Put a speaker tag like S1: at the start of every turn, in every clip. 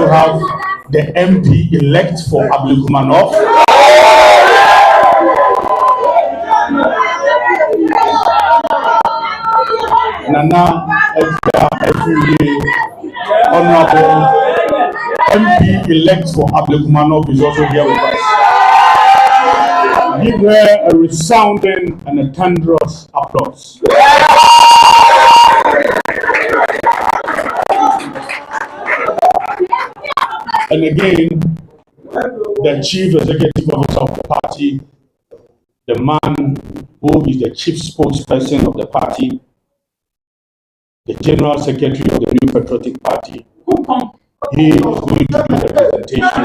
S1: also have the MP-elect for Ablekuma North. Nana Honorable MP-elect for Ablekuma North is also here with us. Give her a resounding and a thunderous applause. And again, the Chief Executive Officer of the party, the man who is the chief spokesperson of the party, the General Secretary of the New Patriotic Party, he is going to do the presentation.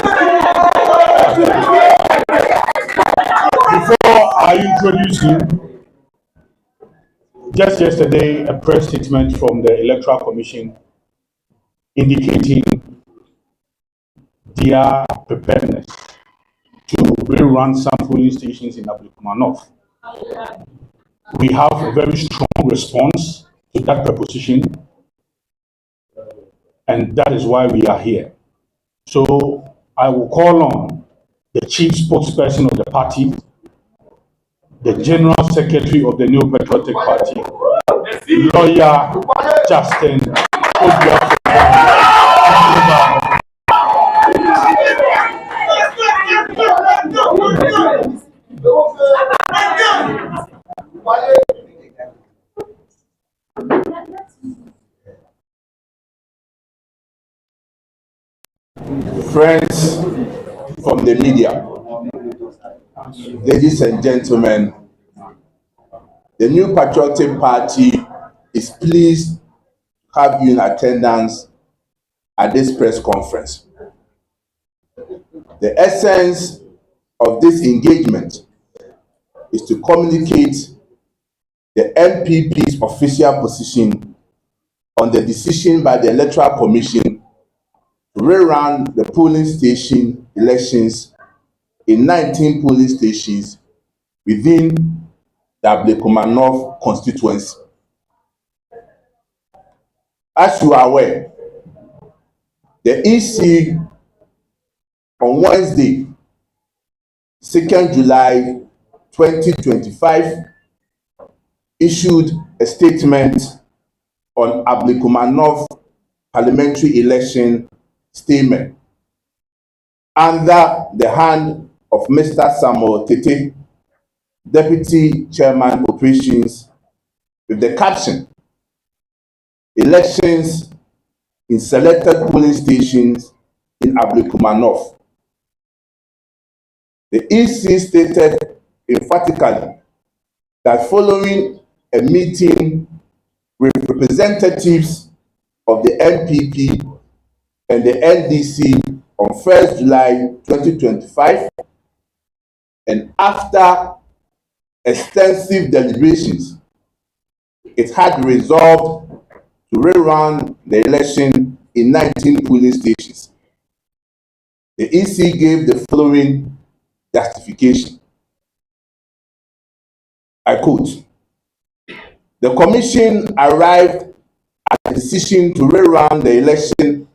S1: Before I introduce him, just yesterday, a press statement from the Electoral Commission indicating their preparedness to rerun some polling stations in Ablekuma North. We have a very strong response to that proposition, and that is why we are here. So I will call on the chief spokesperson of the party, the General Secretary of the New Patriotic Party, Lawyer Justin Obiafo.
S2: Friends from the media, ladies and gentlemen, the New Patriotic Party is pleased to have you in attendance at this press conference. The essence of this engagement is to communicate the NPP's official position on the decision by the Electoral Commission to rerun the polling station elections in 19 polling stations within the Ablekuma North constituency. As you are aware, the EC on Wednesday, 2nd July 2025, issued a statement on Ablekuma North parliamentary election statement under the hand of Mr. Samuel Tete, Deputy Chairman Operations, with the caption, "Elections in selected polling stations in Ablekuma North." The EC stated emphatically that following a meeting with representatives of the NPP and the NDC on 1st July 2025, and after extensive deliberations, it had resolved to rerun the election in 19 polling stations. The EC gave the following justification. I quote, "The Commission arrived at a decision to rerun the election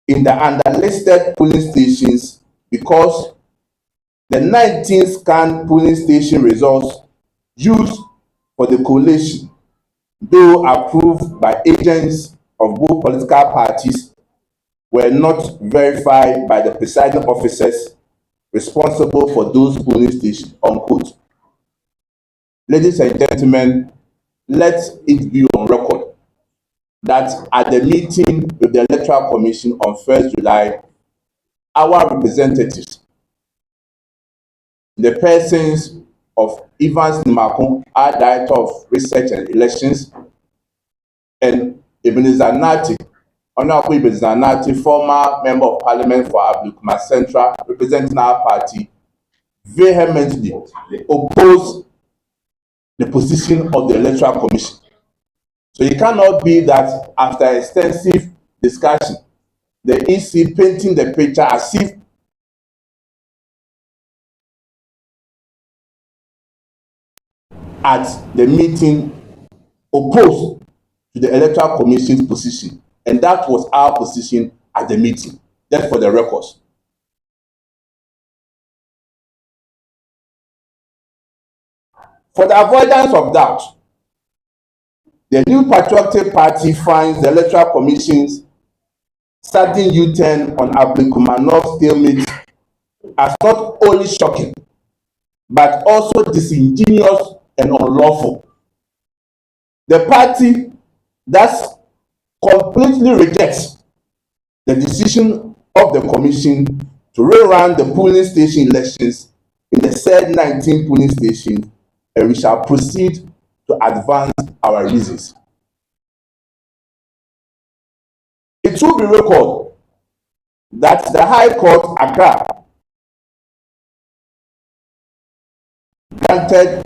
S2: in the underlisted polling stations because the 19 scanned polling station results used for the collation, though approved by agents of both political parties, were not verified by the presiding officers responsible for those polling stations," unquote. Ladies and gentlemen, let it be on record that at the meeting with the Electoral Commission on 1st July, our representatives, the persons of Evans Nimakon, our Director of Research and Elections, and Ebenezer Nati, Honorable Ebenezer Nati, former Member of Parliament for Ablekuma Central, representing our party, vehemently opposed the position of the Electoral Commission. So it cannot be that after extensive discussion, the EC painting the picture as if at the meeting opposed to the Electoral Commission's position. And that was our position at the meeting. just for the records. For the avoidance of doubt, the New Patriotic Party finds the Electoral Commission's sudden U-turn on Ablekuma North stalemate as not only shocking, but also disingenuous and unlawful. The party thus completely rejects the decision of the Commission to rerun the polling station elections in the said 19 polling stations, and we shall proceed to advance our reasons. It should be recalled that the High Court Accra granted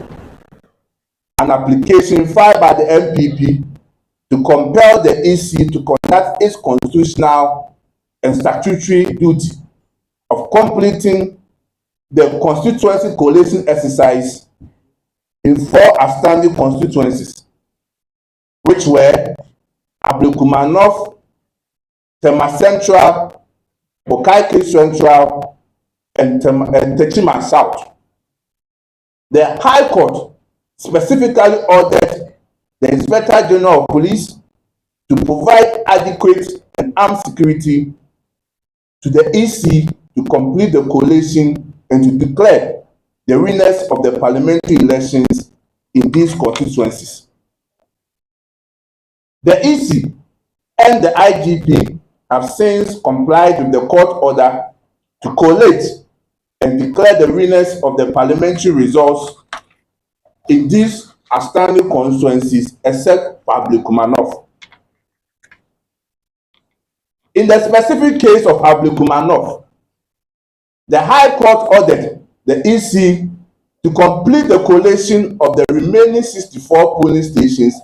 S2: an application filed by the NPP to compel the EC to conduct its constitutional and statutory duty of completing the constituency collation exercise in 4 outstanding constituencies, which were Ablekuma North, Tema Central, Bokaike Central, and Techima South. The High Court specifically ordered the Inspector General of Police to provide adequate and armed security to the EC to complete the collation and to declare the winners of the parliamentary elections in these constituencies. The EC and the IGP have since complied with the court order to collate and declare the winners of the parliamentary results in these outstanding constituencies, except for Ablekuma North. In the specific case of Ablekuma North, the High Court ordered the EC to complete the collation of the remaining 64 polling stations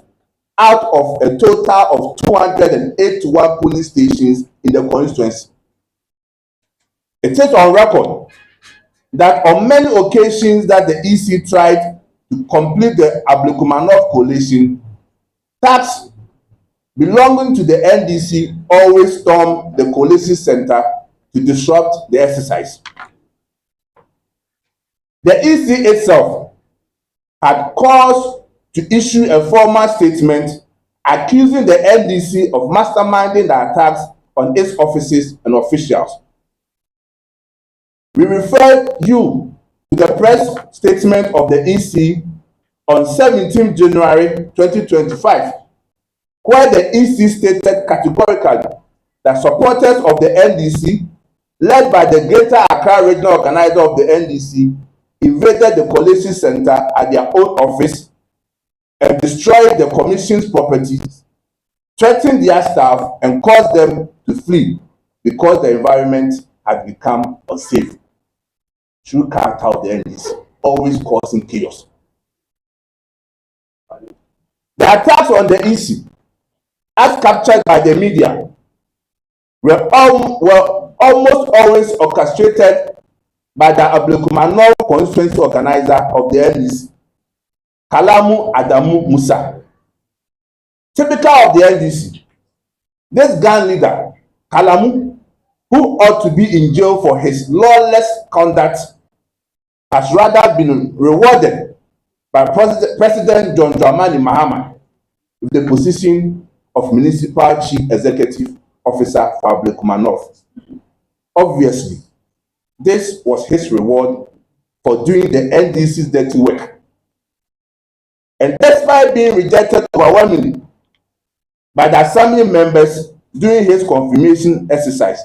S2: out of a total of 281 polling stations in the constituency. It is on record that on many occasions that the EC tried to complete the Ablekuma North collation, tax belonging to the NDC always stormed the collation center to disrupt the exercise. The EC itself had cause to issue a formal statement accusing the NDC of masterminding the attacks on its offices and officials. We refer you to the press statement of the EC on 17 January 2025, where the EC stated categorically that supporters of the NDC, led by the Greater Accra Regional Organizer of the NDC, invaded the collation center at their own office and destroyed the Commission's properties, threatened their staff, and caused them to flee because the environment had become unsafe. Through character of the NDC, always causing chaos. The attacks on the EC, as captured by the media, were almost always orchestrated by the Ablekuma North constituency organizer of the NDC, Kalamu Adamu Musa. Typical of the NDC, this gang leader, Kalamu, who ought to be in jail for his lawless conduct, has rather been rewarded by President John Dramani Mahama with the position of Municipal Chief Executive Officer for Ablekuma North. Obviously, this was his reward for doing the NDC's dirty work. And despite being rejected overwhelmingly by the assembly members during his confirmation exercise,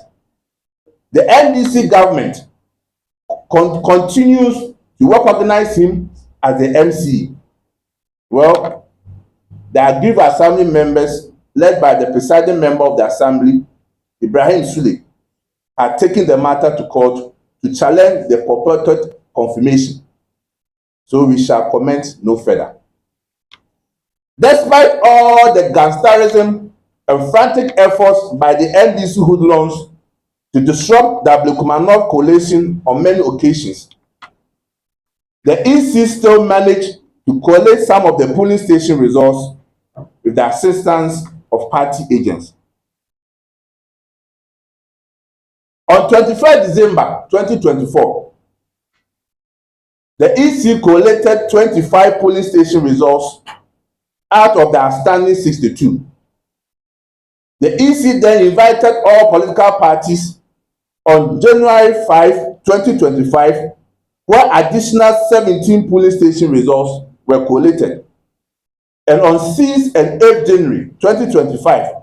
S2: the NDC government continues to recognize him as the MC. Well, the aggrieved assembly members, led by the presiding member of the assembly, Ibrahim Sule, had taken the matter to court to challenge the purported confirmation. So we shall comment no further. Despite all the gangsterism and frantic efforts by the NDC hoodlums to disrupt the Ablekuma North collation on many occasions, the EC still managed to collate some of the polling station results with the assistance of party agents. On 21st December 2024, the EC collated 25 polling station results out of the outstanding 62. The EC then invited all political parties on January 5, 2025, where additional 17 polling station results were collated. And on 6 and 8 January 2025,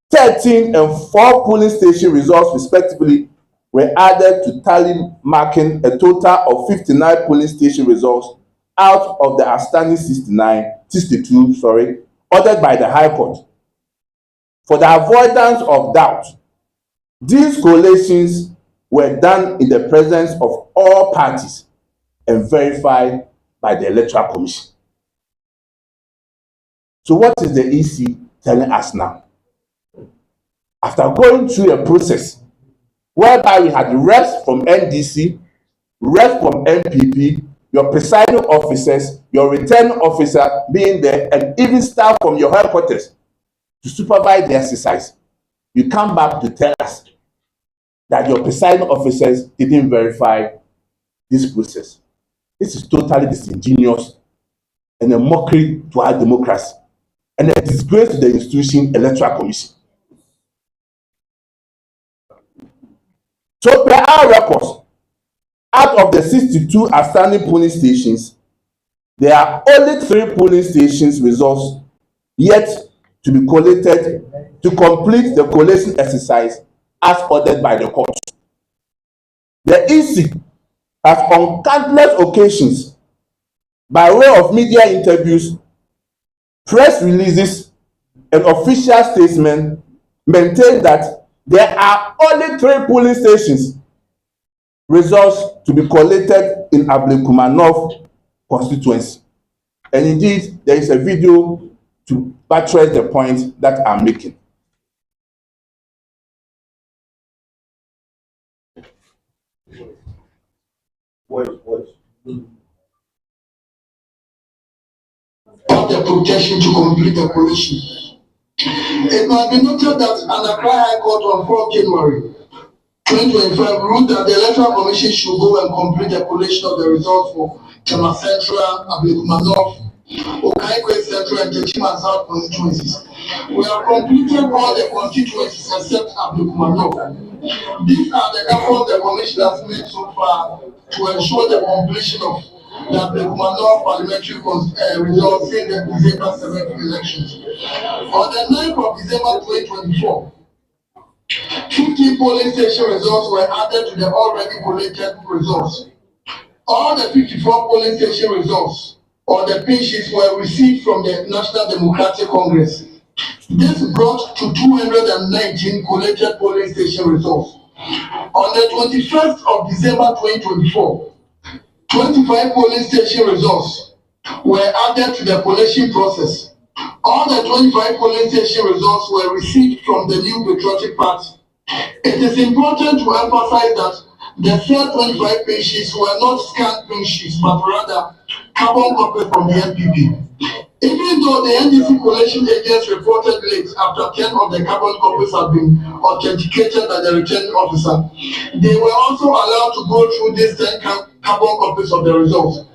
S2: 13 and 4 polling station results respectively were added to tally, marking a total of 59 polling station results out of the outstanding 62 ordered by the High Court. For the avoidance of doubt, these collations were done in the presence of all parties and verified by the Electoral Commission. So what is the EC telling us now? After going through a process whereby we had reps from NDC, reps from NPP, your presiding officers, your returning officer being there, and even staff from your headquarters to supervise the exercise, you come back to tell us that your presiding officers didn't verify this process. This is totally disingenuous and a mockery to our democracy and a disgrace to the institution Electoral Commission. So per our records, out of the 62 outstanding polling stations, there are only 3 polling stations results yet to be collated to complete the collation exercise as ordered by the court. The EC has on countless occasions, by way of media interviews, press releases, and official statements, maintained that there are only 3 polling stations results to be collated in Ablekuma North constituency. And indeed, there is a video to buttress the point that I'm making.
S3: Of the protection to complete the collation. It must be noted that an Accra High Court on 4 January 2025 ruled that the Electoral Commission should go and complete the collation of the results for Tema Central, Ablekuma North, Okaikwe Central, and Techima South constituencies. We have completed all the constituencies except Ablekuma North. These are the efforts the Commission has made so far to ensure the completion of the Ablekuma North parliamentary results in the December 7th elections. On the 9th of December 2024, 50 polling station results were added to the already collated results. All the 54 polling station results or the pin sheets were received from the National Democratic Congress. This brought to 219 collated polling station results. On the 21st of December 2024, 25 polling station results were added to the collation process. All the 25 polling station results were received from the New Patriotic Party. It is important to emphasize that the third 25 pin sheets were not scanned pin sheets, but rather carbon copies from the NPP. Even though the NDC collation agents reported late after 10 of the carbon copies had been authenticated by the returning officer, they were also allowed to go through these 10 carbon copies of the results.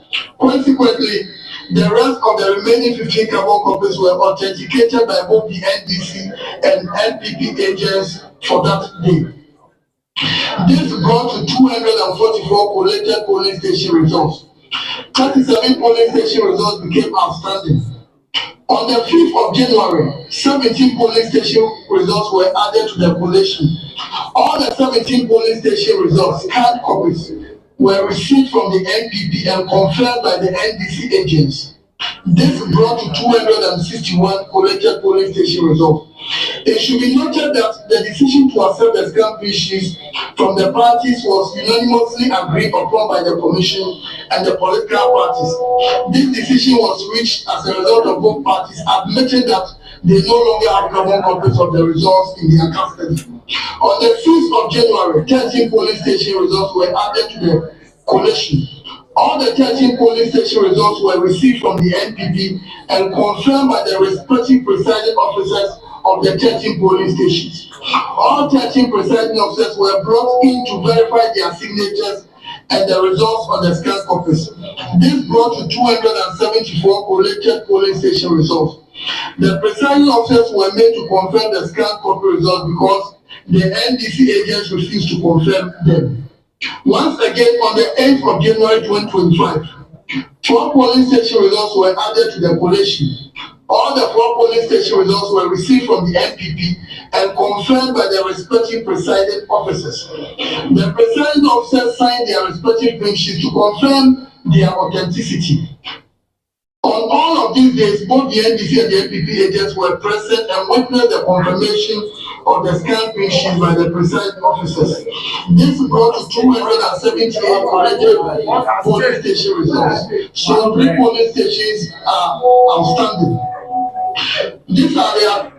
S3: Consequently, the rest of the remaining 15 carbon copies were authenticated by both the NDC and NPP agents for that day. This brought to 244 collated polling station results. 37 polling station results became outstanding. On the 5th of January, 17 polling station results were added to the collation. All the 17 polling station results, scanned copies, were received from the NPP and confirmed by the NDC agents. This brought to 261 collated polling station results. It should be noted that the decision to accept the scanned pin sheets from the parties was unanimously agreed upon by the Commission and the political parties. This decision was reached as a result of both parties admitting that they no longer have carbon copies of the results in their custody. On the 5th of January, 13 polling station results were added to the collation. All the 13 polling station results were received from the NPP and confirmed by the respective presiding officers of the 13 polling stations. All 13 presiding officers were brought in to verify their signatures and the results of the scan copies. This brought to 274 collected polling station results. The presiding officers were made to confirm the scan copy results because the NDC agents refused to confirm them. Once again, on the 8th of January 2025, 4 polling station results were added to the collation. All the 4 polling station results were received from the NPP and confirmed by the respective presiding officers. The presiding officers signed their respective green sheets to confirm their authenticity. On all of these days, both the NDC and the NPP agents were present and witnessed the confirmation of the scanned green sheet by the presiding officers. This brought to 278 collected polling station results. So 3 polling stations are outstanding. These are their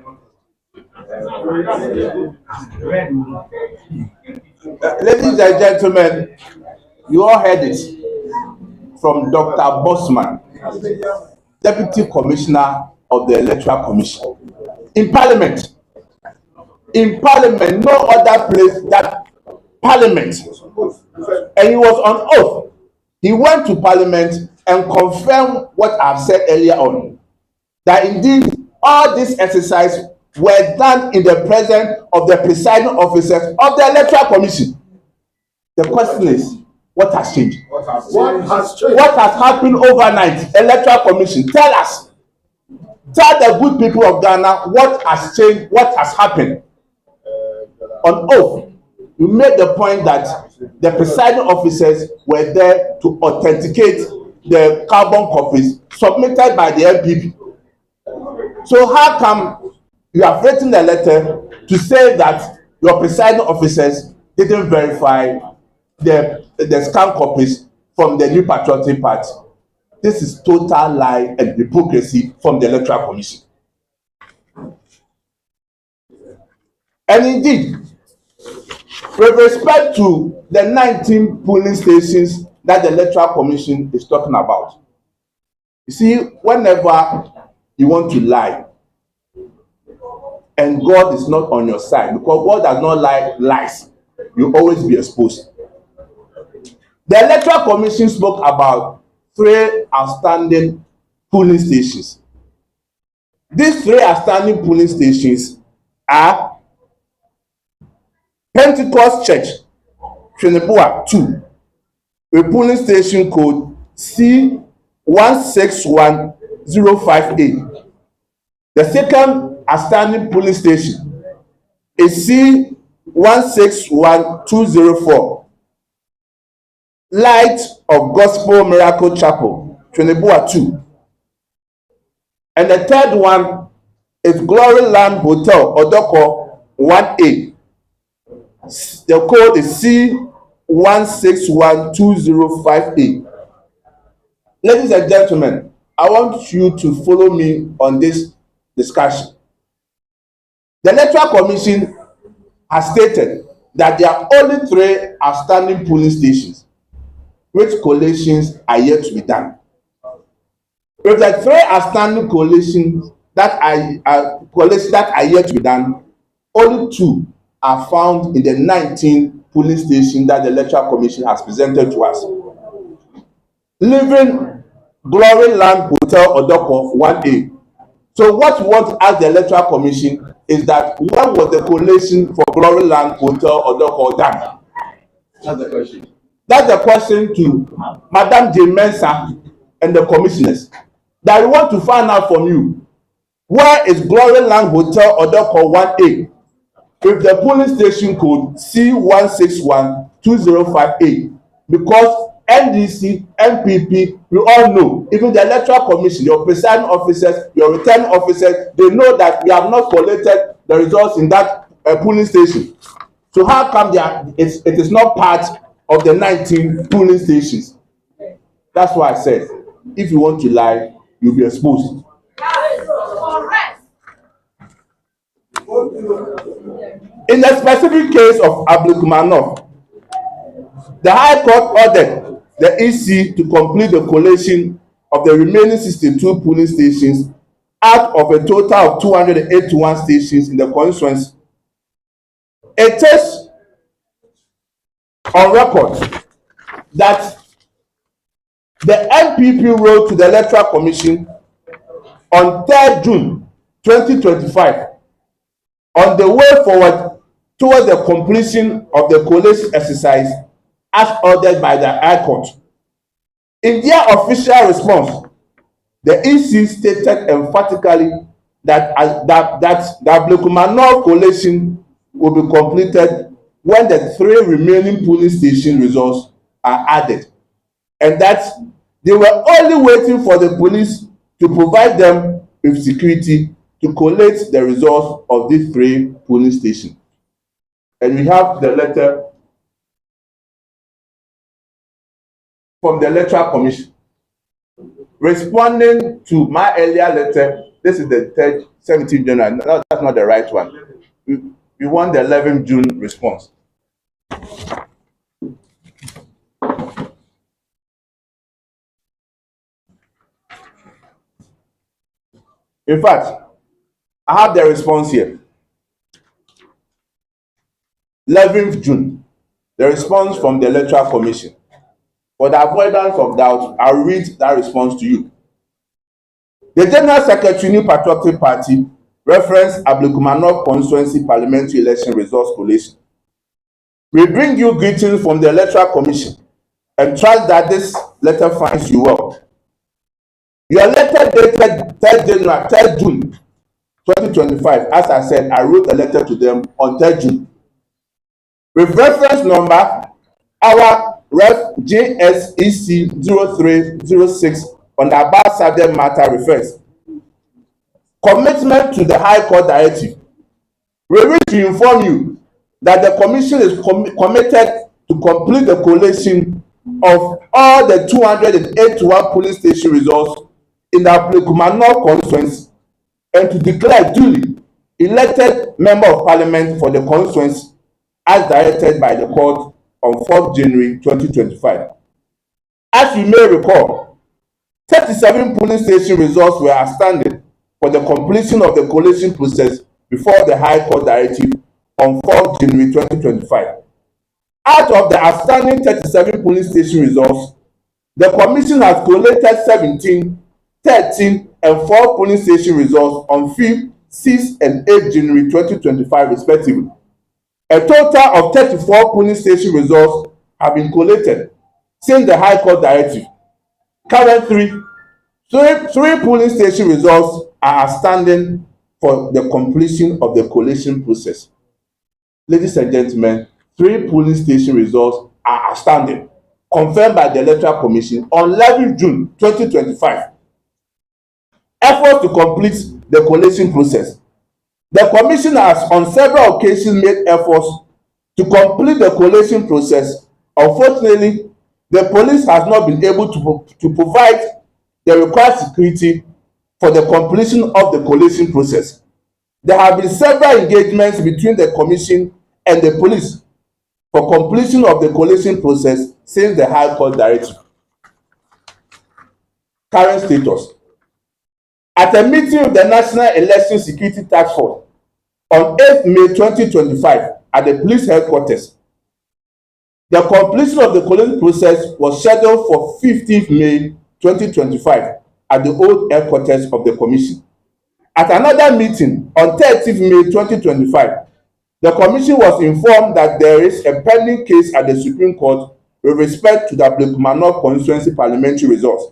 S2: ladies and gentlemen, you all heard it from Dr. Bosman, Deputy Commissioner of the Electoral Commission. In Parliament, no other place that Parliament, and he was on oath. He went to Parliament and confirmed what I've said earlier on, that indeed all this exercise were done in the presence of the presiding officers of the Electoral Commission. The question is, what has changed? What has happened overnight? Electoral Commission, tell us. Tell the good people of Ghana what has changed, what has happened. On oath, you made the point that the presiding officers were there to authenticate the carbon copies submitted by the NPP. So how come you have written a letter to say that your presiding officers didn't verify the scanned copies from the New Patriotic Party? This is total lie and hypocrisy from the Electoral Commission. And indeed, with respect to the 19 polling stations that the Electoral Commission is talking about, you see, whenever you want to lie, and God is not on your side, because God does not like lies, you always be exposed. The Electoral Commission spoke about 3 outstanding polling stations. These 3 outstanding polling stations are Pentecost Church, Trinibua 2, with polling station code C161058. The second outstanding polling station is C161204. Light of Gospel Miracle Chapel, Trinibua 2. And the third one is Glory Land Hotel, Odoko 1A. The code is C161205A. Ladies and gentlemen, I want you to follow me on this discussion. The Electoral Commission has stated that there are only 3 outstanding polling stations which collations are yet to be done. With the 3 outstanding collations that are yet to be done, only 2 are found in the 19 polling stations that the Electoral Commission has presented to us, leaving Glory Land Hotel Odoko 1A. So what we want to ask the Electoral Commission is that when was the collation for Glory Land Hotel Odoko done? That's the question. That's the question to Madam J. Mensah and the commissioners. That we want to find out from you, where is Glory Land Hotel Odoko 1A with the polling station code C161205A? Because NDC, NPP, we all know, even the Electoral Commission, your presiding officers, your returning officers, they know that we have not collected the results in that polling station. So how come it is not part of the 19 polling stations? That's why I said, if you want to lie, you'll be exposed. In the specific case of Ablekuma North, the High Court ordered the EC to complete the collation of the remaining 62 polling stations out of a total of 281 stations in the constituency. It is on record that the NPP wrote to the Electoral Commission on 3rd June 2025 on the way forward towards the completion of the collation exercise as ordered by the High Court. In their official response, the EC stated emphatically that the Ablekuma North collation will be completed when the 3 remaining polling station results are added, and that they were only waiting for the police to provide them with security to collate the results of these 3 polling stations. And we have the letter from the Electoral Commission responding to my earlier letter. This is the 17th January. No, that's not the right one. We want the 11th June response. In fact, I have the response here. 11th June, the response from the Electoral Commission. For the avoidance of doubt, I'll read that response to you. The General Secretary, New Patriotic Party, reference Ablekuma North Constituency Parliamentary Election Results Collation. We bring you greetings from the Electoral Commission and trust that this letter finds you well. Your letter dated 3rd June 2025, as I said, I wrote a letter to them on 3rd June. With reference number, our Ref JSEC 0306 on the above subject matter refers. Commitment to the High Court directive. We wish to inform you that the Commission is committed to complete the collation of all the 281 polling station results in the Ablekuma North constituency and to declare duly elected Member of Parliament for the constituency as directed by the court on 4th January 2025. As you may recall, 37 polling station results were outstanding for the completion of the collation process before the High Court directive on 4th January 2025. Out of the outstanding 37 polling station results, the Commission has collated 17, 13, and 4 polling station results on 5th, 6th, and 8th January 2025 respectively. A total of 34 polling station results have been collated since the High Court directive. Currently, three polling station results are outstanding for the completion of the collation process. Ladies and gentlemen, 3 polling station results are outstanding, confirmed by the Electoral Commission on 11 June 2025. Efforts to complete the collation process. The Commission has on several occasions made efforts to complete the collation process. Unfortunately, the police has not been able to provide the required security for the completion of the collation process. There have been several engagements between the Commission and the police for completion of the collation process since the High Court directive. Current status. At a meeting of the National Election Security Task Force on 8th May 2025 at the police headquarters, the completion of the collation process was scheduled for 15th May 2025 at the old headquarters of the Commission. At another meeting on 30th May 2025, the Commission was informed that there is a pending case at the Supreme Court with respect to the Ablekuma North constituency parliamentary results.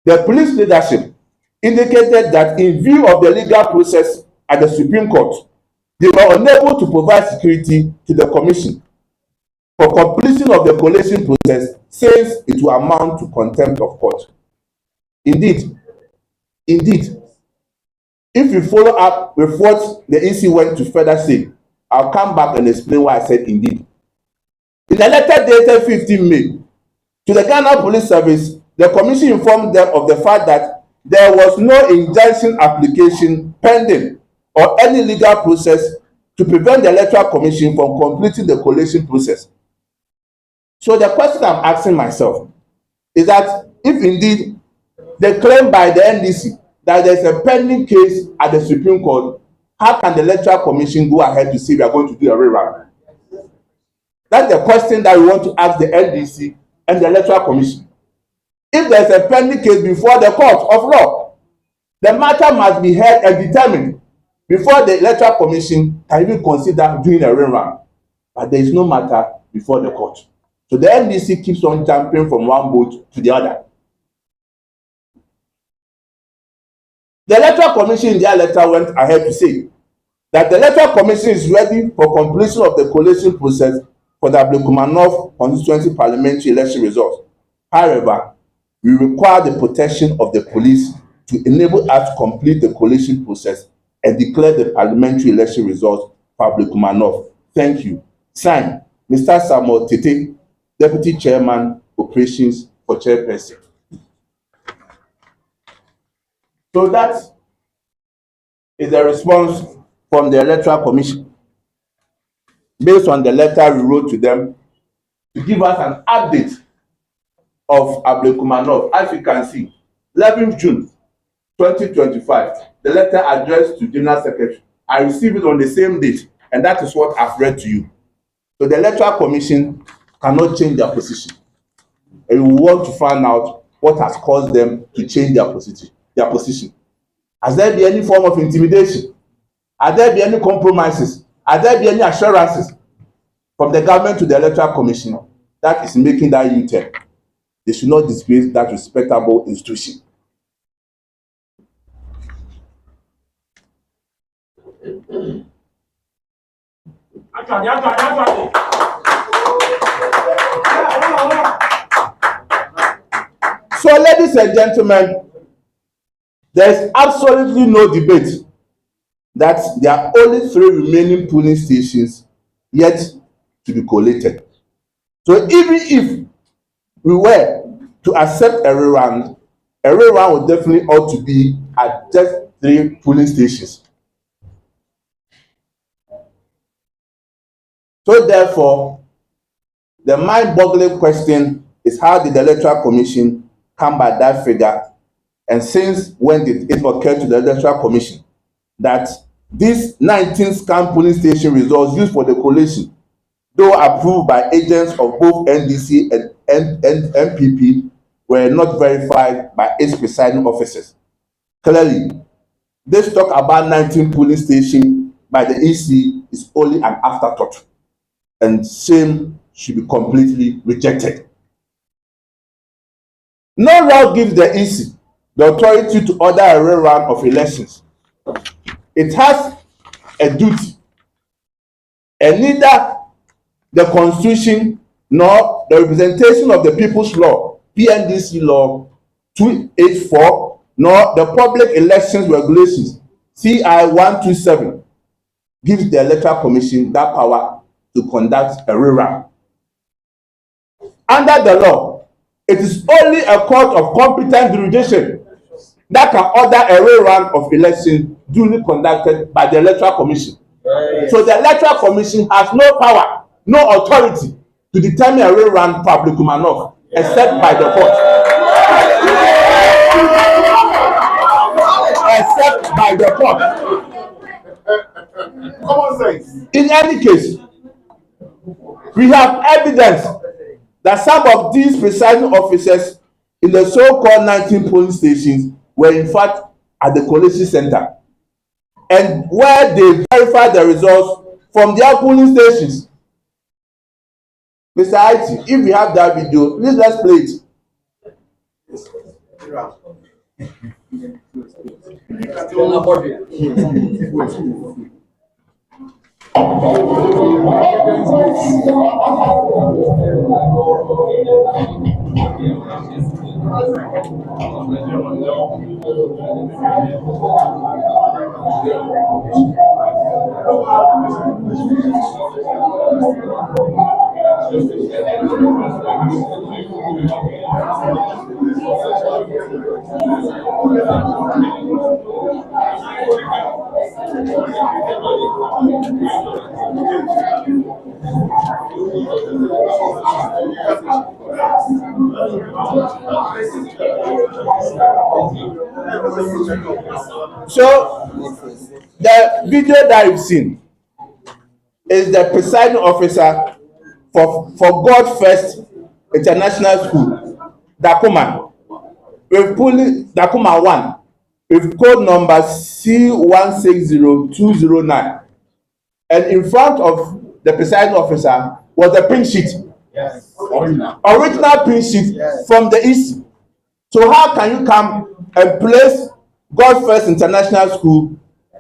S2: The police leadership indicated that in view of the legal process at the Supreme Court, they were unable to provide security to the Commission for completion of the collation process since it will amount to contempt of court. Indeed, if you follow up with what the EC went to further say, I'll come back and explain why I said indeed. In a letter dated 15 May to the Ghana Police Service, the Commission informed them of the fact that there was no injunction application pending or any legal process to prevent the Electoral Commission from completing the collation process. So the question I'm asking myself is that if indeed the claim by the NDC that there's a pending case at the Supreme Court, how can the Electoral Commission go ahead to say we are going to do a rerun? That's the question that we want to ask the NDC and the Electoral Commission. If there's a pending case before the court of law, the matter must be heard and determined before the Electoral Commission can even consider doing a rerun. But there is no matter before the court. So the NDC keeps on jumping from one boat to the other. The Electoral Commission in their letter went ahead to say that the Electoral Commission is ready for completion of the collation process for the Ablekuma North constituency parliamentary election results. However, we require the protection of the police to enable us to complete the collation process and declare the parliamentary election results for Ablekuma North. Thank you. Signed, Mr. Samuel Tete, Deputy Chairman, Operations for Chairperson. So that is the response from the Electoral Commission based on the letter we wrote to them to give us an update of Ablekuma North. As you can see, 11th June 2025, the letter addressed to General Secretary. I received it on the same date, and that is what I've read to you. So the Electoral Commission cannot change their position. And we want to find out what has caused them to change their position. Has there been any form of intimidation? Has there been any compromises? Has there been any assurances from the government to the Electoral Commission that is making that U-turn? They should not disgrace that respectable institution. So, ladies and gentlemen, there is absolutely no debate that there are only 3 remaining polling stations yet to be collated. So even if we were to accept a rerun would definitely ought to be at just 3 polling stations. So therefore, the mind-boggling question is, how did the Electoral Commission come by that figure? And since when did it occur to the Electoral Commission that these 19 scam polling station results used for the collation, though approved by agents of both NDC and NPP, were not verified by its presiding officers? Clearly, this talk about 19 polling stations by the EC is only an afterthought, and same should be completely rejected. No law gives the EC the authority to order a rerun of elections. It has a duty, and neither the Constitution nor the Representation of the People's Law, PNDC Law 284, nor the Public Elections Regulations, CI 127, gives the Electoral Commission that power to conduct a rerun. Under the law, it is only a court of competent jurisdiction that can order a rerun of election duly conducted by the Electoral Commission. Yes. So the Electoral Commission has no power, no authority to determine a rerun for Ablekuma North, except by the court. Except by the court. Common sense. In any case, we have evidence that some of these presiding officers in the so-called 19 polling stations were in fact at the collation center, and where they verified the results from their polling stations. Mr. IT, if we have that video, please let's play it. So the video that you've seen is the presiding officer for God First International School, Dakuma, with Dakuma 1, with code number C160209. And in front of the presiding officer was a print sheet.
S1: Yes.
S2: Original print sheet, yes, from the East. So how can you come and place God First International School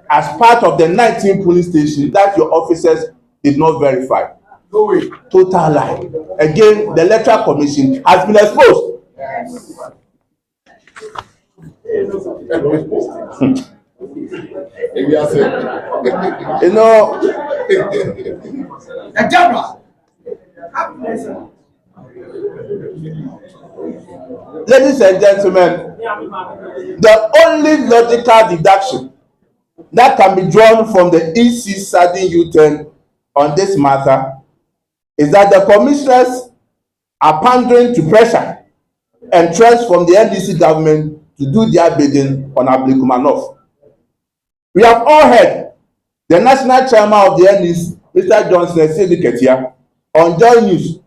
S2: as part of the 19 polling station that your officers did not verify?
S1: No way.
S2: Total lie. Again, the electoral commission has been exposed.
S1: Yes.
S2: You know, ladies and gentlemen, the only logical deduction that can be drawn from the EC sudden U-turn on this matter is that the commissioners are pandering to pressure and threats from the NDC government to do their bidding on Ablekuma North. We have all heard the national chairman of the NDC, Mr. Johnson Ketia, on Joy News,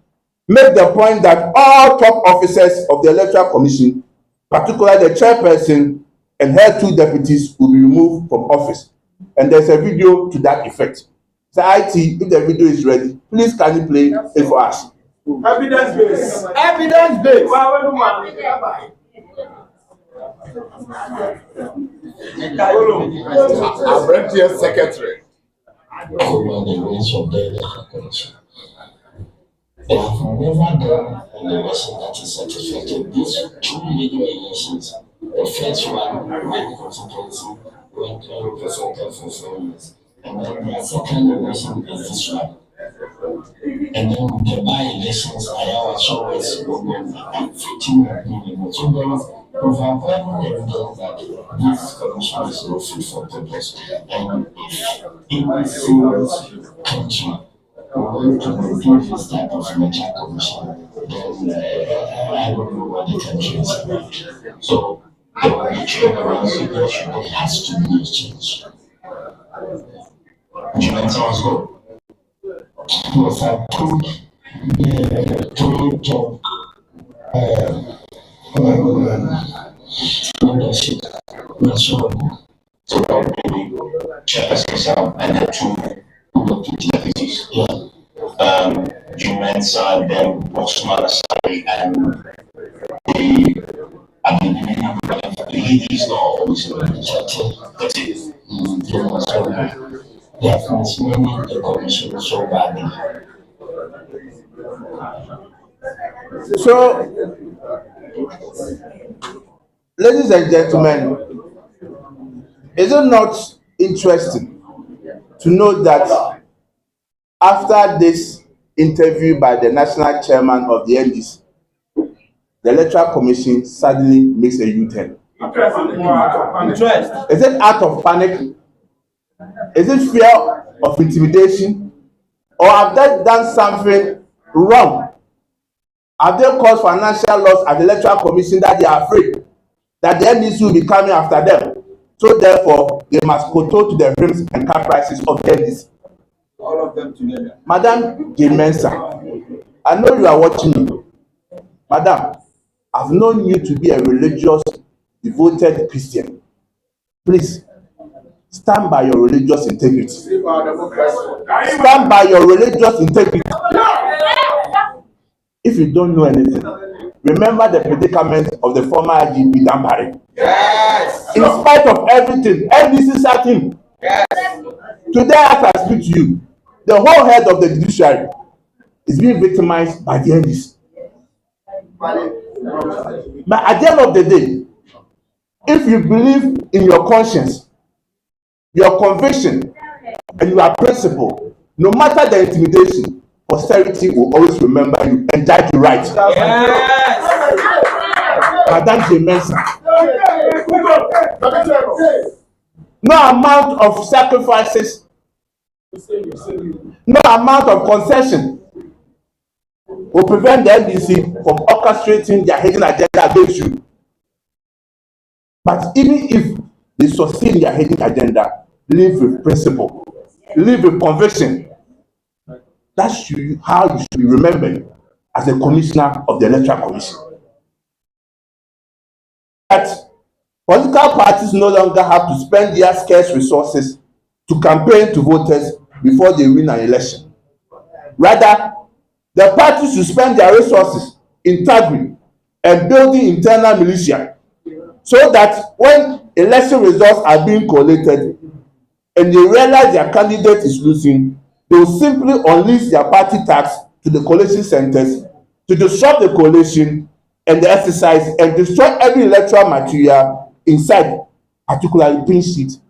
S2: make the point that all top officers of the Electoral Commission, particularly the chairperson and her 2 deputies, will be removed from office. And there's a video to that effect. So IT, if the video is ready, please can you play it for us?
S1: Evidence based. Evidence based.
S2: I've read your secretary.
S4: They have never done an election that is satisfactory. These 2 leading elections, the first one, my constituency, went unrepresented for 4 years. And then the second election is this one. And then the by-elections, I was always going 15 million. So there is overwhelming evidence that this commission is not fit for purpose. And if in a serious country, we want to maintain this type of electoral commission, then I don't know what the country is about. So the only change there has to be a change. Jimena was good. Was approved to talk leadership. So that maybe chairperson and the 2 deputies. Yeah. Jimena, then Boxman Asari, and the ladies not always in the chat. That's it. They have mismanaged the commission so badly.
S2: So, ladies and gentlemen, is it not interesting to note that after this interview by the national chairman of the NDC, the Electoral Commission suddenly makes a U-turn? Is it out of panic? Is it fear of intimidation? Or have they done something wrong? Have they caused financial loss at the Electoral Commission that they are afraid that the NDC will be coming after them? So therefore, they must kowtow to the rims and car prices of the NDC.
S1: All of them together.
S2: Madam Jimensa, I know you are watching me. Madam, I've known you to be a religious, devoted Christian. Please, stand by your religious integrity. Stand by your religious integrity. If you don't know anything, remember the predicament of the former IGP Dampare.
S1: Yes.
S2: In spite of everything, NDC sat him.
S1: Yes.
S2: Today, as I speak to you, the whole head of the judiciary is being victimized by the NDC. But at the end of the day, if you believe in your conscience, your conviction, and your principle, no matter the intimidation, posterity will always remember you and judge you right.
S1: Yes.
S2: Madam Jimensa, no amount of sacrifices, no amount of concession will prevent the NDC from orchestrating their hidden agenda against you. But even if they succeed in their hidden agenda, live with principle, live with conviction. That's how you should be remembered as a commissioner of the Electoral Commission. That political parties no longer have to spend their scarce resources to campaign to voters before they win an election. Rather, the parties should spend their resources in targeting and building internal militia, so that when election results are being collated and they realize their candidate is losing, they will simply unleash their party tax to the collation centers to disrupt the collation and the exercise and destroy every electoral material inside, particularly pin sheets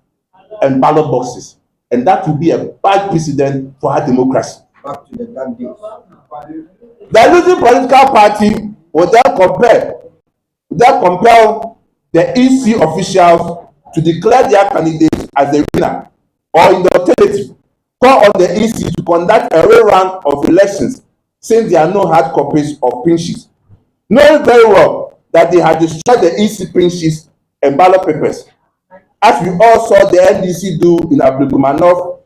S2: and ballot boxes. And that will be a bad precedent for our democracy.
S5: Back to the dark days.
S2: The losing political party will then compel the EC officials to declare their candidates as the winner, or in the alternative, call on the EC to conduct a rerun of elections since there are no hard copies of pin sheets, knowing very well that they had destroyed the EC pin sheets and ballot papers, as we all saw the NDC do in Ablekuma North,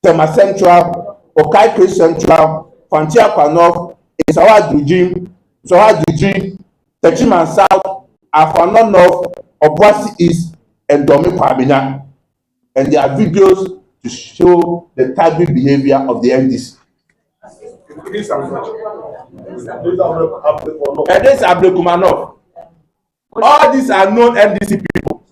S2: Tema Central, Okaikre Central, Fantiakwa North, Sawadujim, Techiman South, Afano North, Obuasi East, and Domi Kwabena. And there are videos to show the targeted behavior of the NDC. And this is Ablekuma North. All these are known NDC people.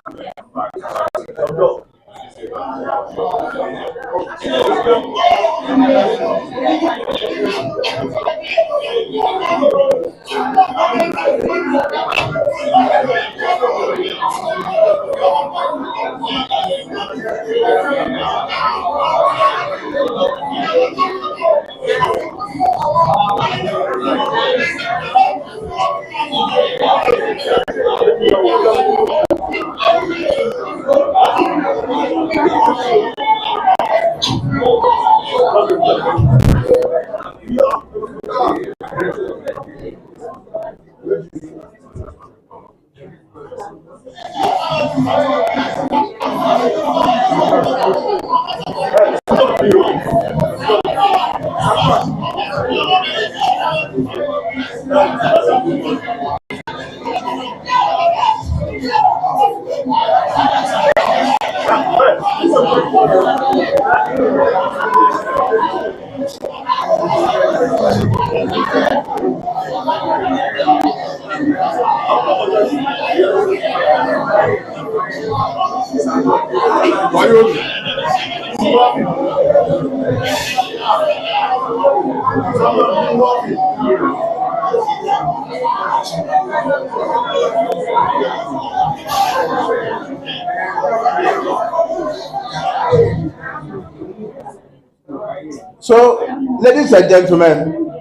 S2: So, ladies and gentlemen,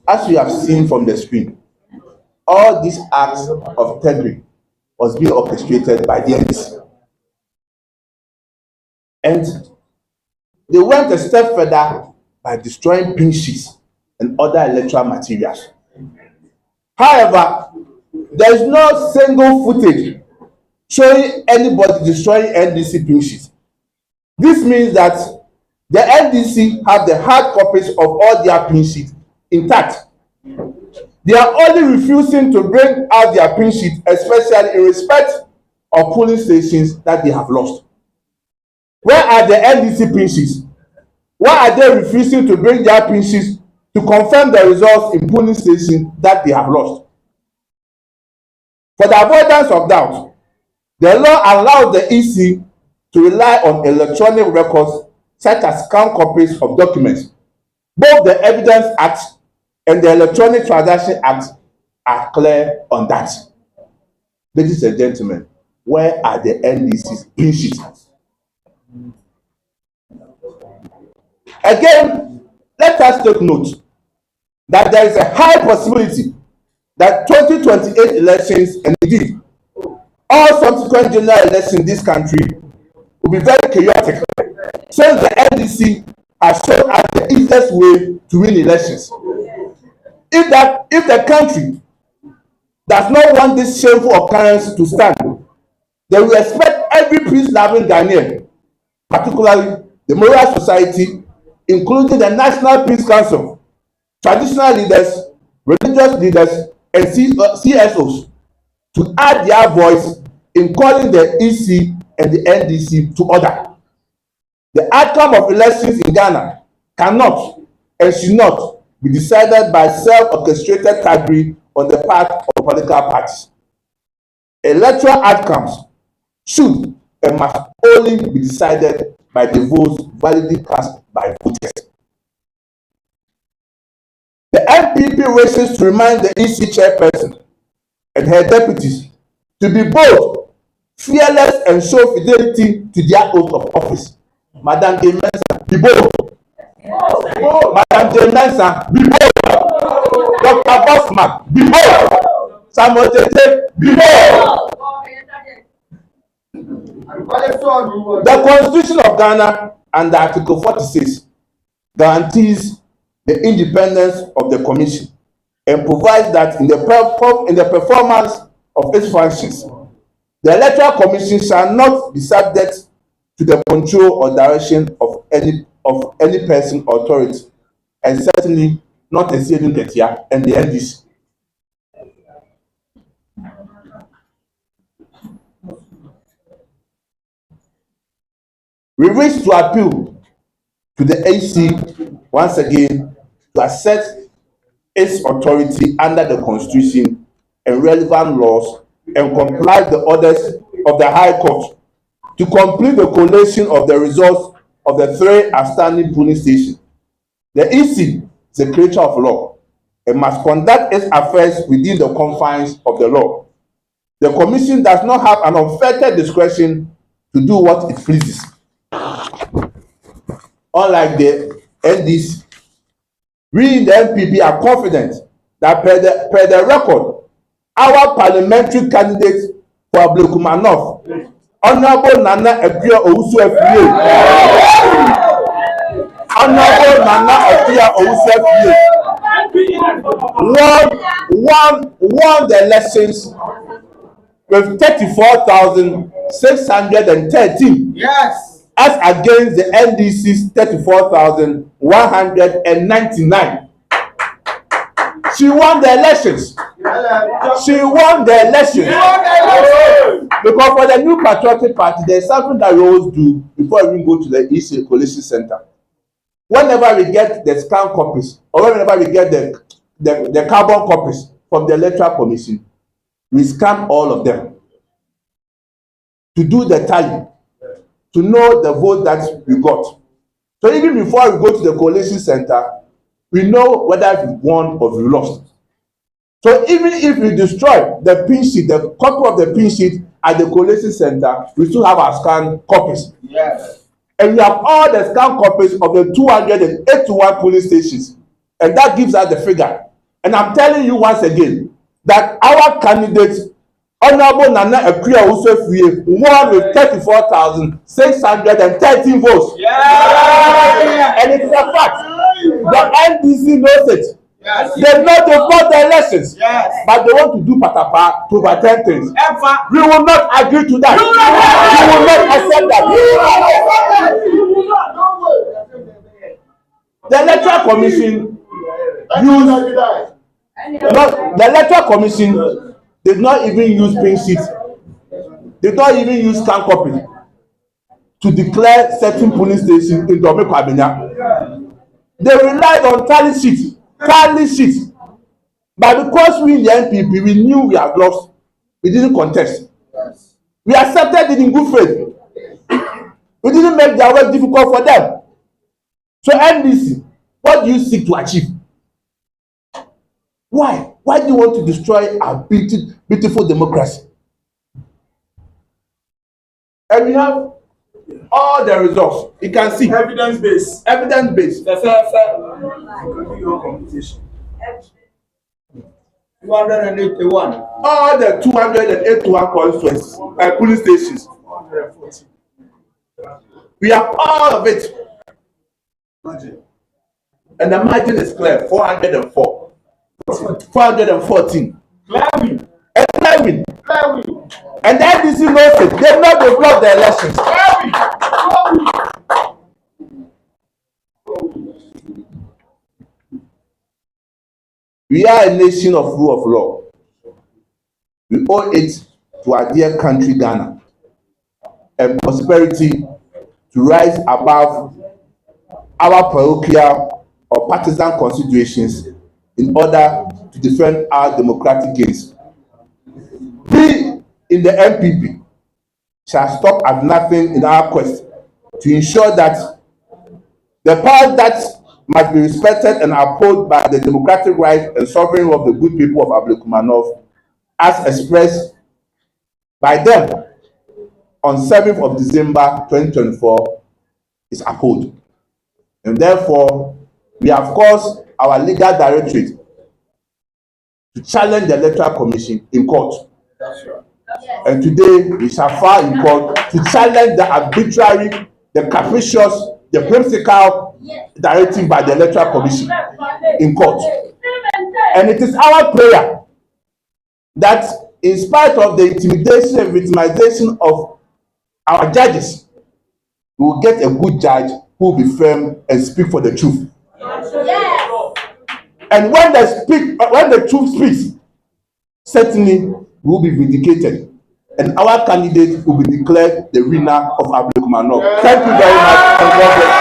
S2: as you have seen from the screen, all these acts of thuggery was being orchestrated by the NDC. And they went a step further by destroying pin sheets and other electoral materials. However, there is no single footage showing anybody destroying NDC pin sheets. This means that the NDC have the hard copies of all their pin sheets intact. They are only refusing to bring out their pin sheets, especially in respect of polling stations that they have lost. Where are the NDC pin sheets? Why are they refusing to bring their pin sheets to confirm the results in polling stations that they have lost? For the avoidance of doubt, the law allows the EC to rely on electronic records such as scanned copies of documents. Both the Evidence Act and the Electronic Transaction Act are clear on that. Ladies and gentlemen, where are the NDC's pin sheets? Again, let us take note that there is a high possibility that 2028 elections, and indeed all subsequent general elections in this country, will be very chaotic, since the NDC has shown us the easiest way to win elections. If the country does not want this shameful occurrence to stand, They will expect every peace-loving Ghanaian, particularly the Moral Society, including the National Peace Council, traditional leaders, religious leaders, and CSOs, to add their voice in calling the EC and the NDC to order. The outcome of elections in Ghana cannot and should not be decided by self-orchestrated thuggery on the part of political parties. Electoral outcomes should and must only be decided by the votes validly cast by voters. The NPP wishes to remind the EC chairperson and her deputies to be bold, fearless, and show fidelity to their oath of office. Madam J. Mensah, be bold. Madam J. Mensah, be bold. Dr. Bosman, be bold. Samuel Tete, be bold. The Constitution of Ghana under Article 46 guarantees the independence of the Commission and provides that in the performance of its functions, the Electoral Commission shall not be subject to the control or direction of any person or authority, and certainly not a student and the NDC. We wish to appeal to the AC once again to assert its authority under the Constitution and relevant laws and comply with the orders of the High Court to complete the collation of the results of the 3 outstanding polling stations. The EC is a creature of law and must conduct its affairs within the confines of the law. The Commission does not have an unfettered discretion to do what it pleases. Unlike the NDC, we in the NPP are confident that per the record, our parliamentary candidate for Ablekuma North, Honorable Nana Epia Owusu FPA, Honorable Nana Epia Owusu FPA, won the elections with 34,613.
S3: Yes.
S2: As against the NDC's 34,199. She won the elections. She won the elections. Because for the New Patriotic Party, there's something that we always do before we go to the EC Collation Center. Whenever we get the scan copies, or whenever we get the carbon copies from the Electoral Commission, we scan all of them to do the tally, to know the vote that we got. So even before we go to the Collation Center, we know whether we won or we lost. So even if we destroy the pin sheet, the copy of the pin sheet at the Collation Center, we still have our scanned copies.
S3: Yes.
S2: And we have all the scanned copies of the 281 polling stations. And that gives us the figure. And I'm telling you once again that our candidate, Honorable Nana Epia Owusu won with 34,613 votes.
S3: Yeah.
S2: And it is a fact. The NDC knows it.
S3: Yes.
S2: They know they fought the elections.
S3: Yes.
S2: But they want to do patapa to overturn things.
S3: Ever.
S2: We will not agree to that. We will not accept that. The Electoral Commission the Electoral Commission did not even use pin sheets, did not even use scan copy to declare certain polling stations in Dominic Abenya. They relied on tally sheets. But because we in the NPP, we knew we had lost, we didn't contest. We accepted it in good faith. We didn't make their work difficult for them. So NDC, what do you seek to achieve? Why? Why do you want to destroy our beautiful democracy? And we have all the results. You can see.
S3: Evidence-based.
S2: Evidence-based.
S3: 281.
S2: All the 281 constituencies and polling stations. We have all of it. And the margin is clear, 404. 414.
S3: Climbing.
S2: And climbing. And the NDC knows it. They know they blocked the elections. We are a nation of rule of law. We owe it to our dear country, Ghana, and prosperity to rise above our parochial or partisan considerations in order to defend our democratic gains. We in the NPP shall stop at nothing in our quest to ensure that the powers that must be respected and upheld by the democratic rights and sovereignty of the good people of Ablekuma North, as expressed by them on 7th of December 2024, is upheld. And therefore, we have caused our legal directorate to challenge the Electoral Commission in court. And today, we shall file in court to challenge the arbitrary, the capricious, the whimsical directive by the Electoral Commission in court. And it is our prayer that in spite of the intimidation and victimization of our judges, we will get a good judge who will be firm and speak for the truth. And when the truth speaks, certainly we will be vindicated. And our candidate will be declared the winner of Ablekuma North. Thank you very much, and God bless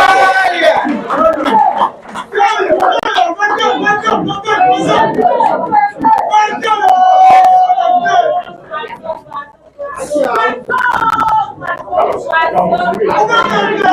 S2: you.